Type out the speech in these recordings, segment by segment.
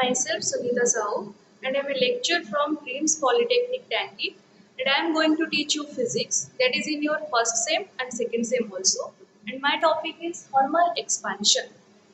Myself Sunita Sahu and I am a lecturer from Dreams Polytechnic Tangi and I am going to teach you physics that is in your first sem and second sem also, and my topic is thermal expansion.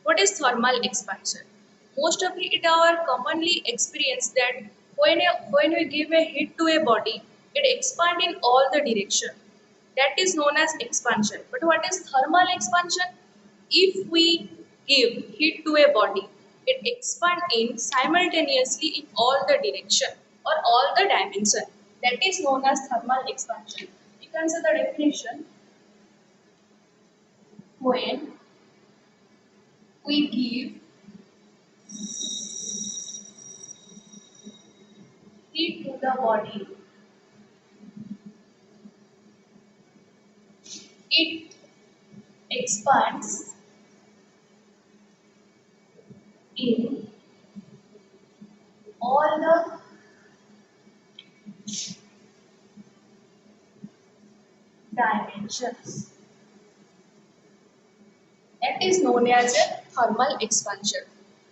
What is thermal expansion? Most of it are commonly experienced that when we give a heat to a body, it expands in all the direction. That is known as expansion. But what is thermal expansion? If we give heat to a body, it expands in simultaneously in all the direction or all the dimension. That is known as thermal expansion. You can say the definition: when we give heat to the body, it expands in all the dimensions. That is known as a thermal expansion.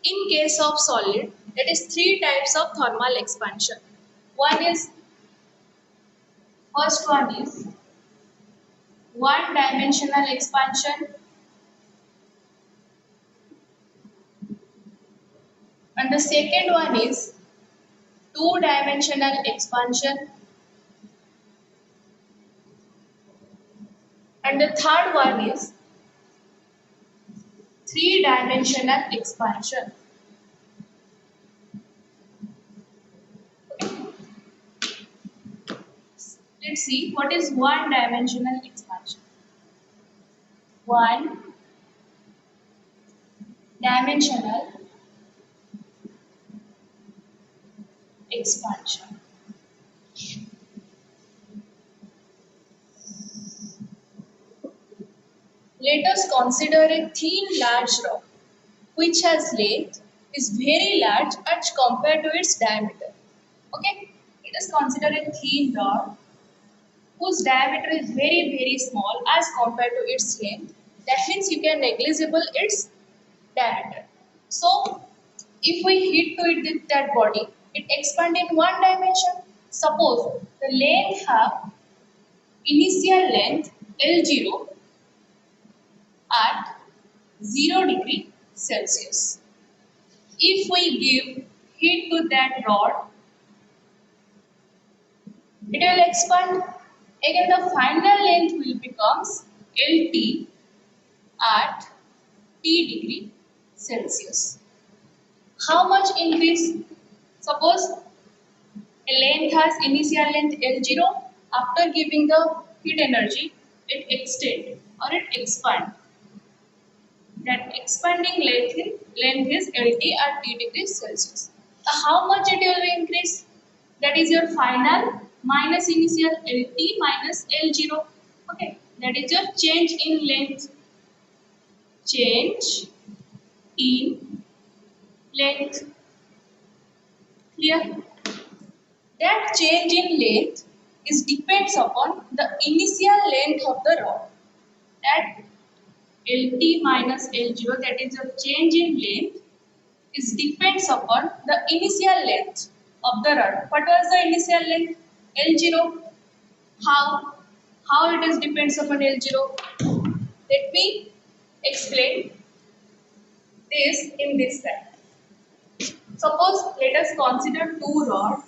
In case of solid, there is three types of thermal expansion. First one is one dimensional expansion, and the second one is two dimensional expansion, and the third one is three dimensional expansion. Let's see what is one dimensional expansion. One dimensional expansion. Let us consider a thin large rock which has length is very large as compared to its diameter. Okay, let us consider a thin rod whose diameter is very small as compared to its length. That means you can negligible its diameter. So if we hit to it with that body, it expand in one dimension. Suppose the length have initial length L0 at 0 degree Celsius. If we give heat to that rod, it will expand. Again, the final length will becomes LT at T degree Celsius. How much increase? Suppose a length has initial length L0. After giving the heat energy, it extend or it expand. That expanding length is LT at T degrees Celsius. How much it will increase? That is your final minus initial LT minus L0. Okay, that is your change in length. Change in length. Clear? That change in length is depends upon the initial length of the rod. That LT minus L0, that is your change in length, is depends upon the initial length of the rod. What was the initial length? L0. How it is depends upon L0? Let me explain this in this way. Suppose let us consider two rods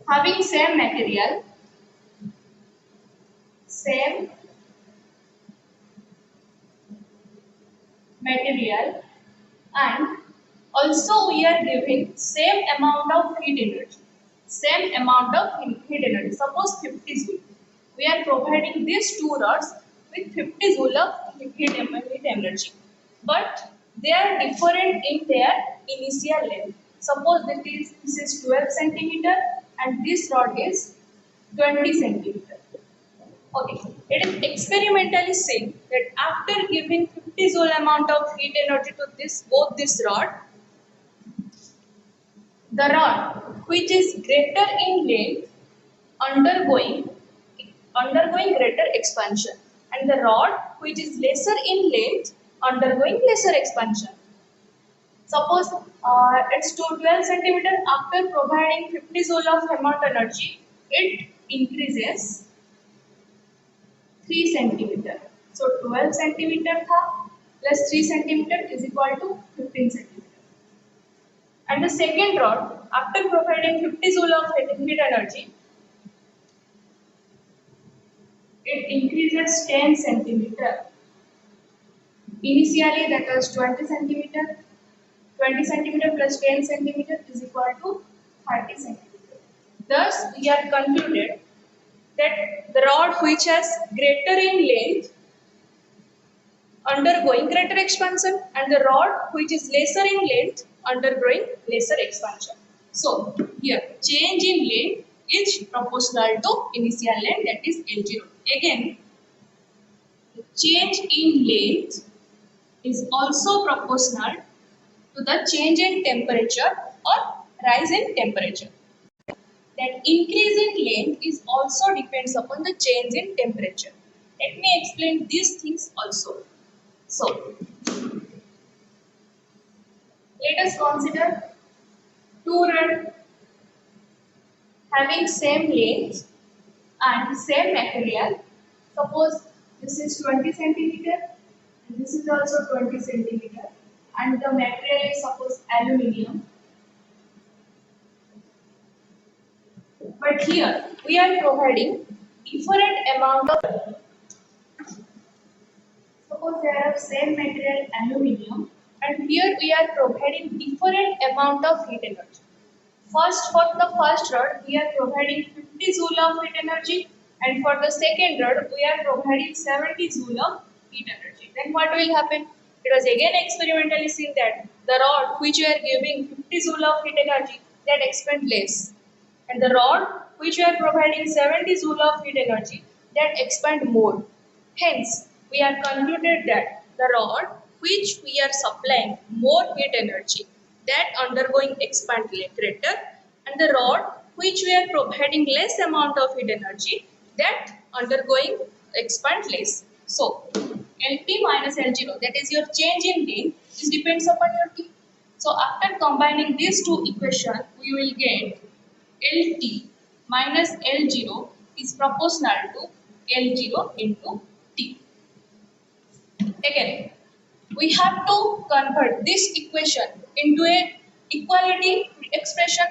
having same material, and also we are giving same amount of heat energy. Suppose 50 joule. We are providing these two rods with 50 joule of heat energy. But they are different in their initial length. Suppose this is 12 centimeter and this rod is 20 centimeter. Okay, it is experimentally seen that after giving 50 joule amount of heat energy to both this rod, the rod which is greater in length undergoing greater expansion, and the rod which is lesser in length undergoing lesser expansion. Suppose it's to 12 centimeter. After providing 50 joule of amount energy, it increases 3 centimeter. So 12 centimeter था plus 3 centimeter is equal to 15 centimeter. And the second rod, after providing 50 joule of heat energy, it increases 10 centimeter. Initially that was 20 centimeter. 20 centimeter plus 10 centimeter is equal to 30 centimeter. Thus, we have concluded that the rod which has greater in length undergoing greater expansion and the rod which is lesser in length undergoing lesser expansion. So, here change in length is proportional to initial length, that is L0. Again, change in length is also proportional to the change in temperature or rise in temperature. That increase in length is also depends upon the change in temperature. Let me explain these things also. So, let us consider two rods having same length and same material. Suppose this is 20 centimeter and this is also 20 centimeter and the material is suppose aluminium. But here we are providing different amount of, suppose they are same material aluminium and here we are providing different amount of heat energy. First, for the first rod we are providing 50 joule of heat energy and for the second rod we are providing 70 joule of heat energy. Then what will happen? It was again experimentally seen that the rod which we are giving 50 joule of heat energy that expand less and the rod which we are providing 70 joule of heat energy that expand more. Hence, we are concluded that the rod which we are supplying more heat energy that undergoing expand greater and the rod which we are providing less amount of heat energy that undergoing expand less. So, LP minus L0, that is your change in length, is depends upon your T. So, after combining these two equations, we will get LT minus L0 is proportional to L0 into T. Again, we have to convert this equation into a equality expression.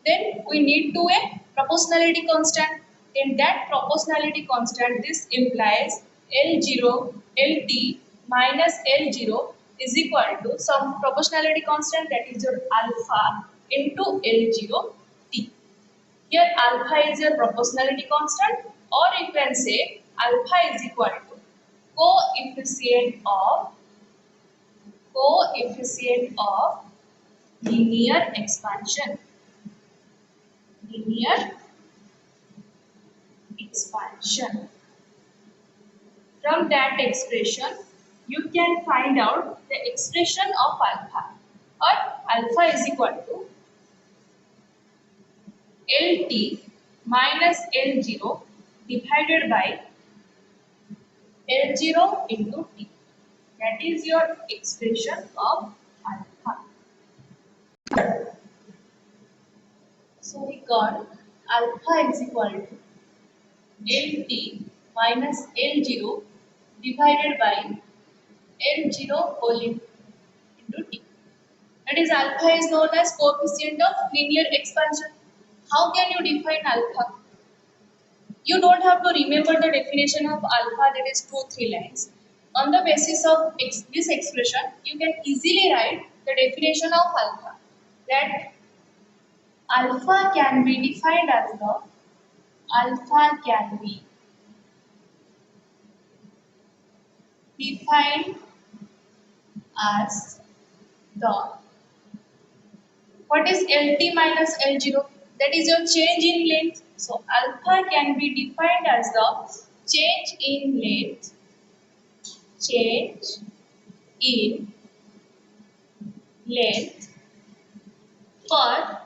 Then we need to a proportionality constant. In that proportionality constant, this implies L0 LT minus L0 is equal to some proportionality constant, that is your alpha into L0 T. Here alpha is your proportionality constant, or you can say alpha is equal to coefficient of linear expansion. Linear expansion. From that expression, you can find out the expression of alpha, or alpha is equal to LT minus L0 divided by L0 into T. That is your expression of alpha. So we got alpha is equal to LT minus L0 divided by L0 whole into T. That is alpha is known as coefficient of linear expansion. How can you define alpha? You don't have to remember the definition of alpha, that is 2-3 lines. On the basis of this expression, you can easily write the definition of alpha. That alpha can be defined as the what is LT minus L0? That is your change in length. So alpha can be defined as the change in length per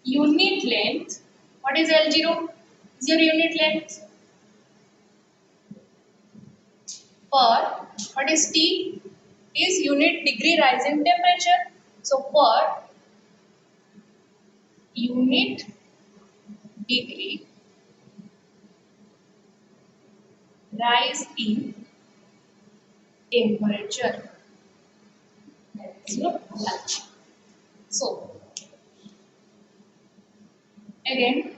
unit length. What is L0? Is your unit length per, what is T? Is unit degree rise in temperature. So per unit degree rise in temperature. That is your L. So again,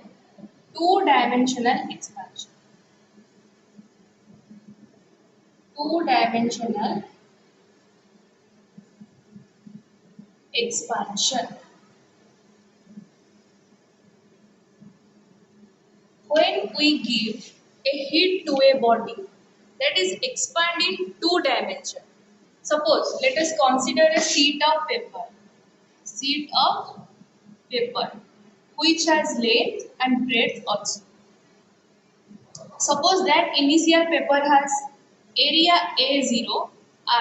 two-dimensional expansion. Two-dimensional expansion. When we give a heat to a body that is expanding two dimension. Suppose let us consider a sheet of paper which has length and breadth also. Suppose that initial paper has area A0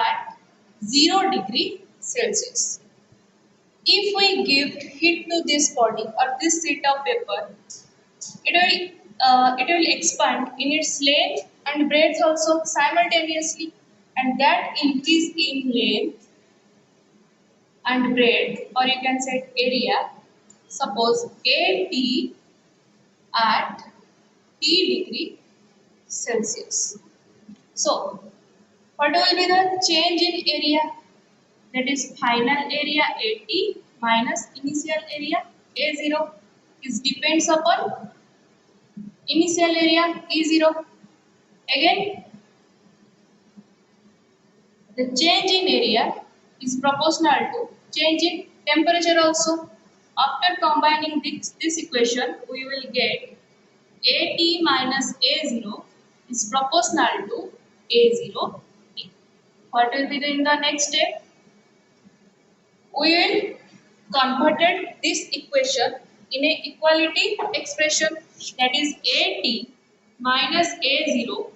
at 0 degree Celsius. If we give heat to this body or this sheet of paper, it will expand in its length and breadth also simultaneously, and that increase in length and breadth, or you can say area. Suppose AT at T degree Celsius. So, what will be the change in area? That is final area AT minus initial area A0 is depends upon initial area E0. Again, the change in area is proportional to change in temperature also. After combining this equation, we will get AT minus A0 is proportional to A0 T. What will be in the next step? We will converted this equation in a equality expression, that is AT minus A0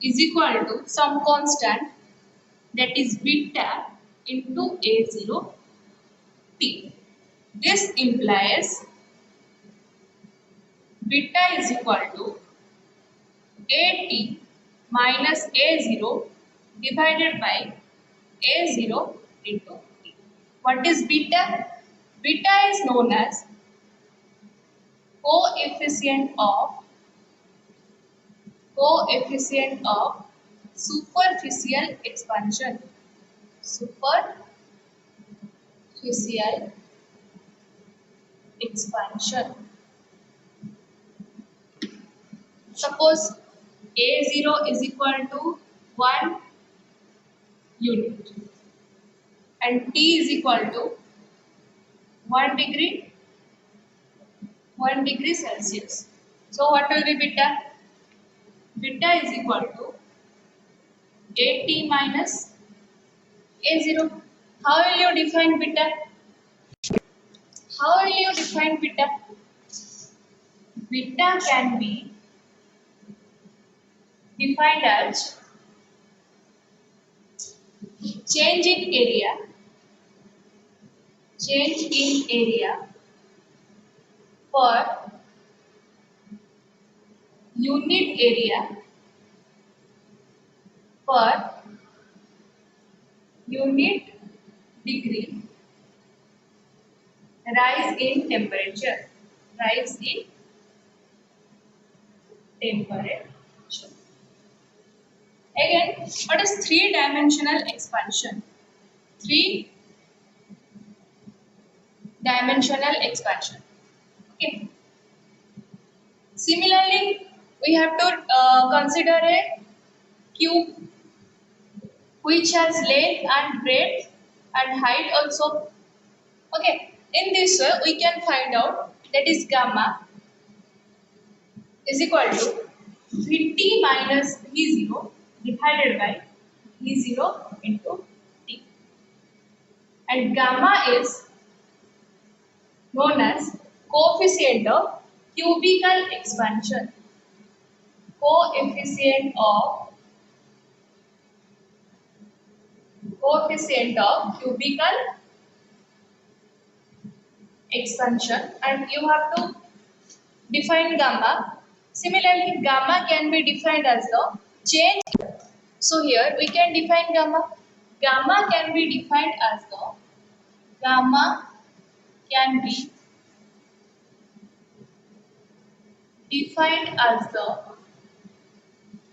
is equal to some constant, that is beta into A0 T. This implies beta is equal to AT minus A0 divided by A0 into T. What is beta? Beta is known as coefficient of superficial expansion. Superficial expansion. Suppose A0 is equal to 1 unit and T is equal to 1 degree Celsius. So what will be beta? Beta is equal to AT minus A0. How will you define beta? How will you define beta? Beta can be defined as change in area per unit area per unit degree rise in temperature. Rise in temperature. Again, what is three-dimensional expansion? Three-dimensional expansion. Okay. Similarly, we have to consider a cube which has length and breadth and height also. Okay. In this way, we can find out that is gamma is equal to Vt minus V0 divided by V0 into T. And gamma is known as coefficient of cubical expansion. Coefficient of cubical expansion, and you have to define gamma. Similarly, gamma can be defined as the change. So here we can define gamma. Gamma can be defined as the gamma can be defined as the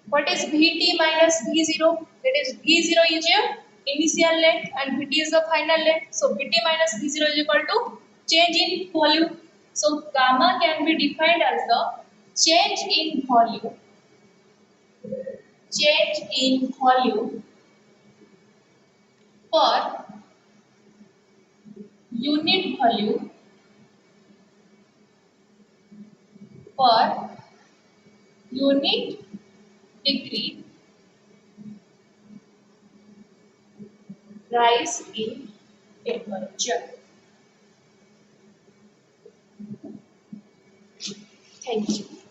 what is Vt minus V0? That is V0 is your initial length and Vt is the final length. So Vt minus V0 is equal to change in volume. So gamma can be defined as the change in volume, change in volume per unit volume per unit degree rise in temperature. Thank you.